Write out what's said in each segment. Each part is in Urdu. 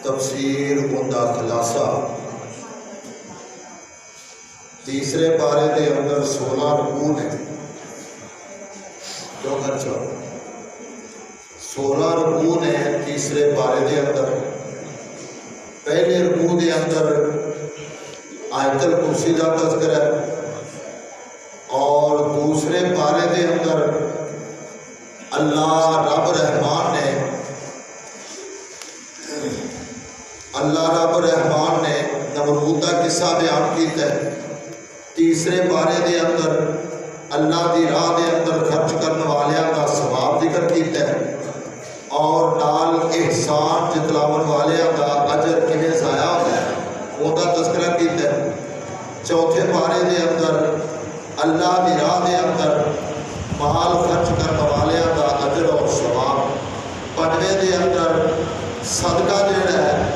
تفسیر اندہ خلاصہ تیسرے پارے دے اندر 16 رکوع نے جو خرچہ 16 رکوع نے تیسرے پارے دے اندر پہلے رکوع دے اندر آیت الکرسی کا تذکرہ ہے اور دوسرے پارے دے اندر اللہ رب رحمان نے نمرود کا قصہ بیان کیتا ہے۔ تیسرے پارے دے اندر اللہ دی راہ دے اندر خرچ کرنے والیاں دا ثواب ذکر کیتا ہے اور نال احسان جتلاون والیاں دا اجر کیویں ضائع ہوتا ہے وہ دا تذکرہ کیتا ہے۔ چوتھے پارے دے اندر اللہ دی راہ دے اندر مال خرچ کرنے والیاں دا اجر اور ثواب۔ پنجویں دے اندر صدقہ جڑا ہے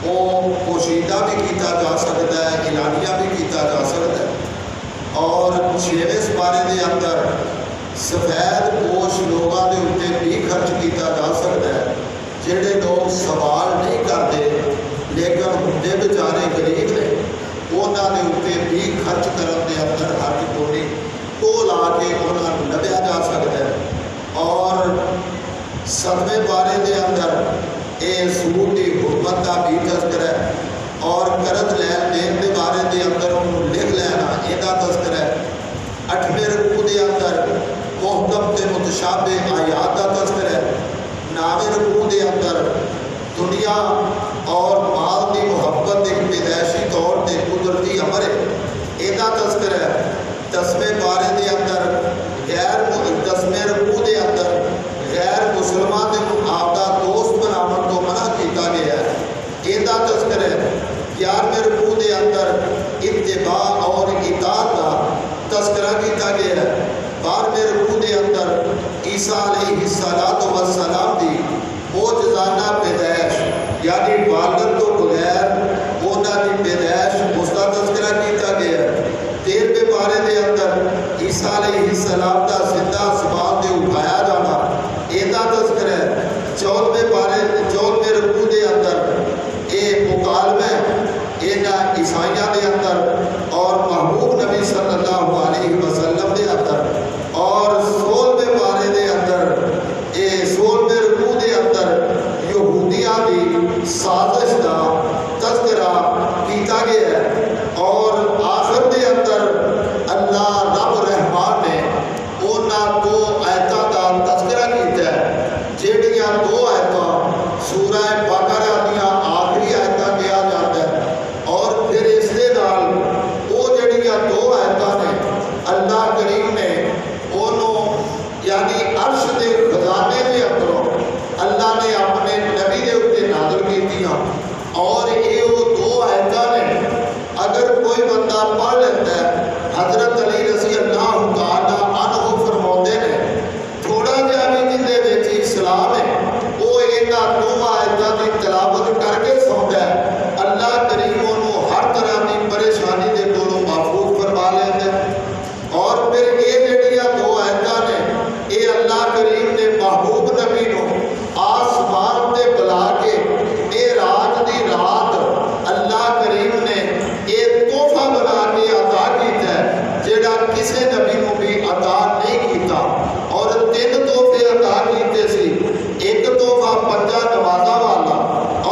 وہ پوشیدہ بھی کیتا جا سکتا ہے، اعلانیہ بھی کیتا جا سکتا ہے۔ اور چھویں سپارے دے اندر سفید پوش لوگوں کے اتنے بھی خرچ کیتا جا سکتا ہے جڑے لوگ سوال نہیں کرتے لیکن ہوندے بیچارے غریب نے انہاں دے اتنے بھی خرچ کرن دے اندر حق کوئی تو لا کے انہاں نوں لبھیا جا سکتا ہے۔ اور 7ویں پارے دے اندر سود کی حرمت کا بھی تذکرہ ہے اور قرض لین دین کے بارے دے اندر انہوں لکھ لینا یہ تذکرہ ہے۔ 8ویں رکوع دے اندر محکم تے متشابہ آیات کا تذکرہ ہے۔ 9ویں رکوع دے اندر دنیا اور مال کی محبت ایک پیدائشی طور تے قدرتی امر ہے یہ تذکرہ ہے۔ 10ویں پارے دے اندر 10ویں رکوع دے اندر غیر مسلمان کے معاہدہ دوست بناون تو منع کیتا گیا ہے یہ تذکرہ ہے۔ 11ویں رکوع دے اندر اتباع اور اطاعت کا تذکرہ کیتا گیا ہے۔ 12ویں رکوع دے اندر عیسیٰ علیہ السلام دی معجزانہ پیدائش یعنی والد تو بغیر انہاں دی پیدائش اس کا تذکرہ کیتا گیا ہے۔ 13ویں پارے دے اندر عیسیٰ علیہ السلام کا زندہ آسمان تے اٹھایا جانا یہ تذکرہ ہے۔ 14ویں رکوع دے اندر یہ مکالمہ انہاں عیسائیاں دے اندر اور محبوب نبی صلی اللہ علیہ وسلم دے اندر۔ اور 16ویں پارے دے اندر 16ویں رکوع دے اندر یہودیاں دی سازش کا تذکرہ کیتا گیا ہے۔ اور آخر دے اندر اللہ رب رحمان نے انہاں 2 آیتاں کا تذکرہ کیتا ہے جہڑیاں 2 آیتاں سورہ بقرہ دیاں آخری آیتاں کہا جاتا ہے۔ اور پھر اس دے نال وہ جہڑیاں 2 آیتاں نے اللہ کریم نے انہوں یعنی عرش دے خزانے دے اندروں اللہ نے اپنے نبی دے اوپر نازل کیتیاں اور یہ وہ 2 آیتاں نے اگر کوئی بندہ پڑھ لیتا ہے حضرت علی رضی اللہ تعالیٰ عنہ فرماتے ہیں تھوڑا جہا بھی جن دے وچ اسلام ہے وہ انہاں 2 آیتاں دی تلاوت کر کے سوندا ہے اللہ کریم انہوں ہر طرح کی پریشانی دے کولوں محفوظ فرما لیندے۔ اور پھر یہ جڑیاں 2 آیتاں نے یہ اللہ کریم نے محبوب نبی نو آسمان تے بلا کے معراج دی رات اللہ کریم نے یہ تحفہ بنا کے عطا کیتا ہے جڑا کسے نبی نو بھی عطا نہیں کیتا۔ اور 3 تحفے عطا کیتے سی، ایک تحفہ 5 نمازاں والا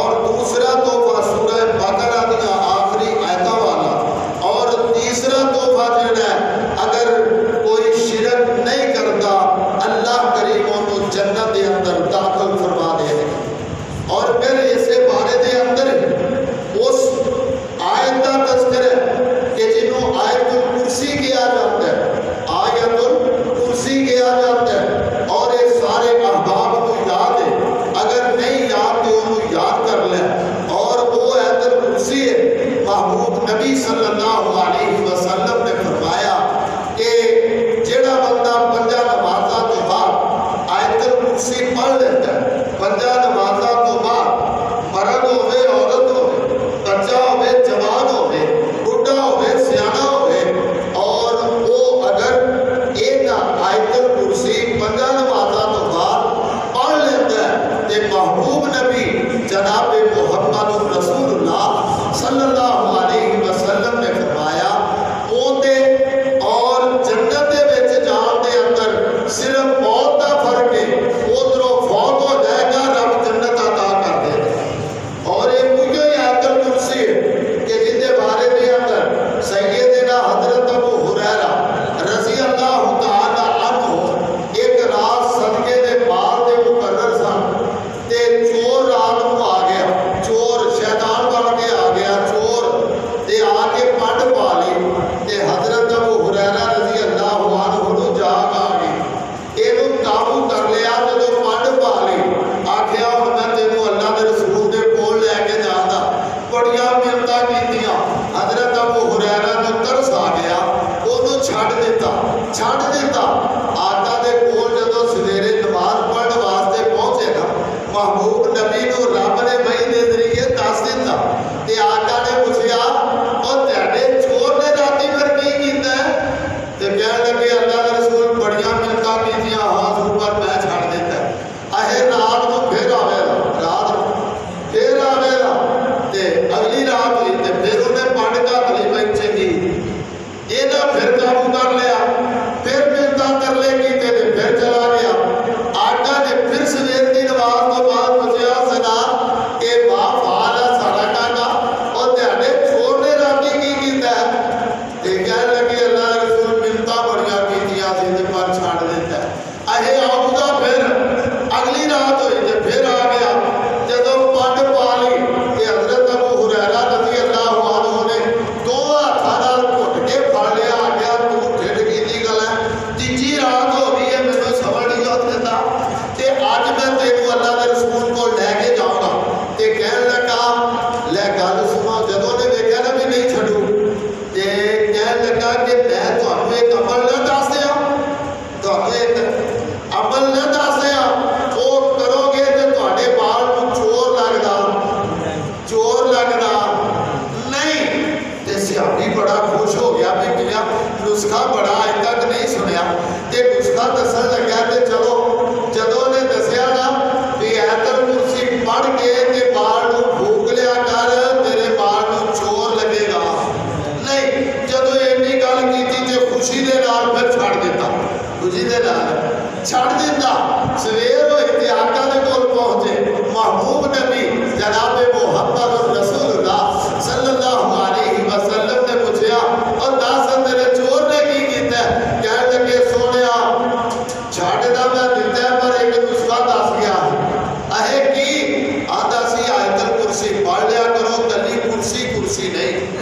اور دوسرا تحفہ سورہ بقرہ دیاں آخری آیتاں والا اور تیسرا تحفہ جڑا ہے اگر کوئی شرک نہیں کرتا اللہ کریم انہوں جنت دے اندر داخل فرما دے گا۔ اور پھر اسے بارے دے اندر اس آیت کا تذکرہ کہ جنہوں آیت الکرسی کیا جاتا ہے آیت الکرسی کیا جاتا ہے اور یہ سارے احباب کو یاد ہے اگر نہیں یاد تو انہوں یاد کر لیں۔ اور وہ آیت الکرسی ہے محبوب نبی صلی اللہ علیہ وسلم نے فرمایا کہ جڑا بندہ 5 نمازاں تو بعد آیت الکرسی پڑھ لیتا ہے 5 نمازاں تو بعد مرد ہوئے عورت ہوئے بچہ ہوئے جوان ہوئے بڈھا ہوئے سیانا ہوئے اور وہ اگر ایک آیت الکرسی 5 نمازاں تو بعد پڑھ لیتا ہے تو محبوب نبی جناب محمد نبی نو رب نے وحی دے ذریعے دس دیتا تے آقا نے پوچھیا او تہاڈے چور نے راتی پھر کی کیتا ہے تے کہن لگے اللہ کے رسول بڑیاں ملکاں کیتیاں ہاں اوپر میں چھڑ دیتا اہے رات نو پھر آوے گا پھر آوے گا تے اگلی رات ہوئی تے پھر انہیں پڑھ کا کلمہ چنگی یہ نہ پھر قابو کر لیا پھر ملتا ترلے کیتے تے پھر چلا گیا آقا نے پھر سویر دی نماز تو بعد پوچھا سنا کہ باپ حالا سارا کاکا اور تہاڈے چور نے راتی کی کیتا ہے تے کہنے لگے اللہ کے رسول ملتا بڑیاں کیتیاں سی تے پر چھڑ دیتا ہے اہے آؤگا پھر اگلی رات ہوئی تے پھر آ گیا جدوں پنڈ پا لی کہ حضرت ابو ہریرہ رضی اللہ عنہ نے دو ہاتھاں نال گھٹ کے پھڑ لیا آگیا تو ٹھڈ کیتی گل ہے تیجی رات ہو گئی ہے مینوں سمجھ نہیں آتا تے اج میں تینوں اللہ دے رسول کو لے کے جاؤں گا تے کہن لگا لے گل سنو جدوں نے ویکھیا نا بھی نہیں چھڈو تے کہن لگا کہ میں تانوں ایک عمل نہ دس دیاں تانوں ایک عمل نہ دس دیاں او کرو گے تے تہاڈے بال نوں چور لگدا نہیں تے سیاپی بڑا خوش ہو گیا بھی گیا نسخہ بڑا اج تک نہیں سنیا تے نسخہ دسن لگا تے چلو جدوں نے دسیا نا بھی آیت الکرسی پڑھ کے تے بال نوں پھونک لیا کر تیرے بال نوں چور لگے گا نہیں جدوں اینی گل کیتی تے خوشی دے نال پھر چھڑ دیتا خوشی دے نال چھڑ دیتا سویر ہوئی تے آقا دے کول پہنچے محبوب نبی جناب محمد رسول اللہ صلی اللہ علیہ وسلم نے پوچھا اور دس تیرے چور نے کی کیتا ہے کہنے لگے سونیا چھاڑنا میں دیتا ہے پر ایک نسخہ دس گیا اہے کی آدھا سی آیت الکرسی پڑھ لیا کرو کلی کرسی نہیں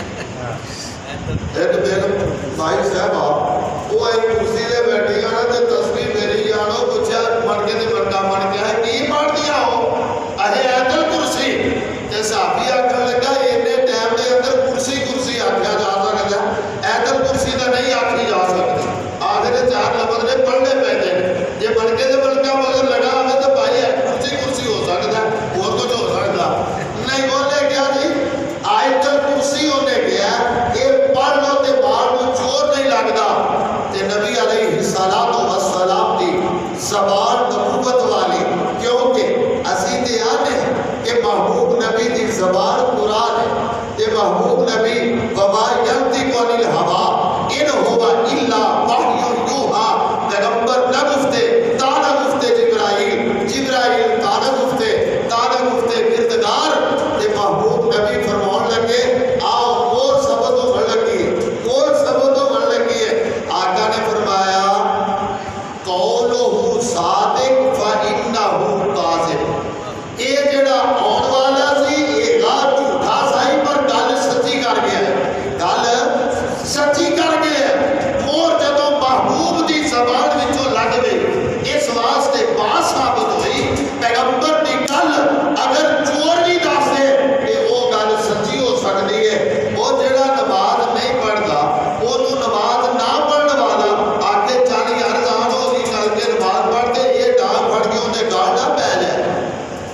ایک بیگم بھائی صاحب وہ ایک کرسی دے بیٹھی آنا تے تسبیح میری جانو پوچھا من کے تے مرکا من کے ہے کی پڑھ دیا ہو اہے آیت الکرسی تے صحابی آکھن لگا اینے ٹائم دے اندر کرسی آکھیا جا سکدا آیت الکرسی دا نہیں آکھی جا سکتی آخر چار لفظ نے پڑھنے پیندے نے جے من کے تے مرکا مگر لگا ہوے تے بھائی کرسی ہو سکدا اور کچھ ہو سکدا نہیں بولے کیا جی آیت الکرسی ہونے گیا یہ پڑھ لو تے بال نوں چور نہیں لگدا تے نبی علیہ الصلوۃ والسلام دی زبان نبوت والی کیونکہ اسی تے آنے کہ محبوب نبی دی زبان قرآن ہے تے محبوب نبی وما ینطق عن الہوی ان هو الا وحی یوحی پیغمبر نہ گفتے تانا گفتے جبرائیل تانا گفتے کردگار تے محبوب نبی فرمان لگے آؤ اور سبت ہونے لگی ہے آقا نے فرمایا قولہ صادق فإنہ کاذب اے جڑا آن والا سی یہ گل جھوٹا سائی پر گل سچی کر گیا ہے اور جدوں محبوب دی زبان وچوں لگ گئی اس واسطے بات ثابت ہوئی پیغمبر دی گل اگر چور بھی دس دے کہ وہ گل سچی ہو سکتی ہے وہ جڑا نماز نہیں پڑھتا وہ نماز نہ پڑھنے والا آ کے چل یار جان ہو گئی کر کے نماز پڑھتے یہ ڈانگ پڑھ کے انہیں گال نہ پہ جائے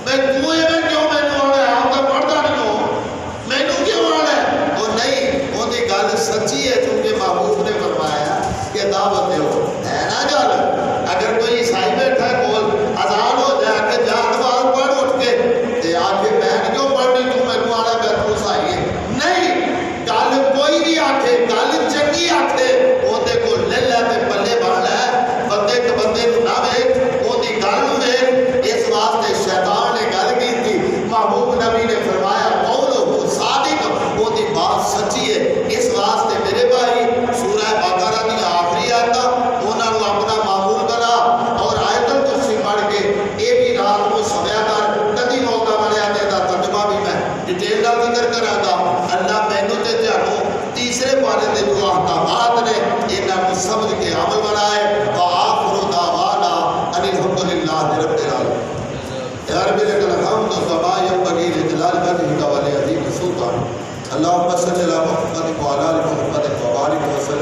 میں تو ایویں کیوں مینوں آنا ہے آپ تو پڑھتا نہیں ہو مینوں کیوں آنا ہے وہ نہیں وہ دی گل سچی ہے چونکہ محبوب نے فرمایا کہ دعوت دیو ہے نا گل اگر کوئی عیسائی بیٹھا ہے کول اذان ہو جائے کہ جا نماز پڑھ اٹھ کے تے آ کے میں کیوں پڑھنی تو مینوں آنا ہے تو عیسائی ہے نہیں گل کوئی بھی آکھے گل چنگی آکھے اودے کو لے لے تے پلے بن لے بندے تے بندے نوں نہ ویکھ اودی گل نوں ویکھ اس واسطے شیطان نے گل کیتی محبوب نبی نے فرمایا قولہ صادق اودی بات سچی ہے اس واسطے میرے بھائی سورہ بقرہ دی آخری آیت انہاں نوں اپنا معمول بنا اور آیت الکرسی پڑھ کے اے بھی رات کو سنیا کر کدی موقع ملیا تے دا ترجمہ بھی میں ڈیٹیل نال ذکر کراں گا اللہ مینوں تے تانوں تیسرے پارے دے جو احکامات نے انہاں نوں سمجھ کے عمل بنائے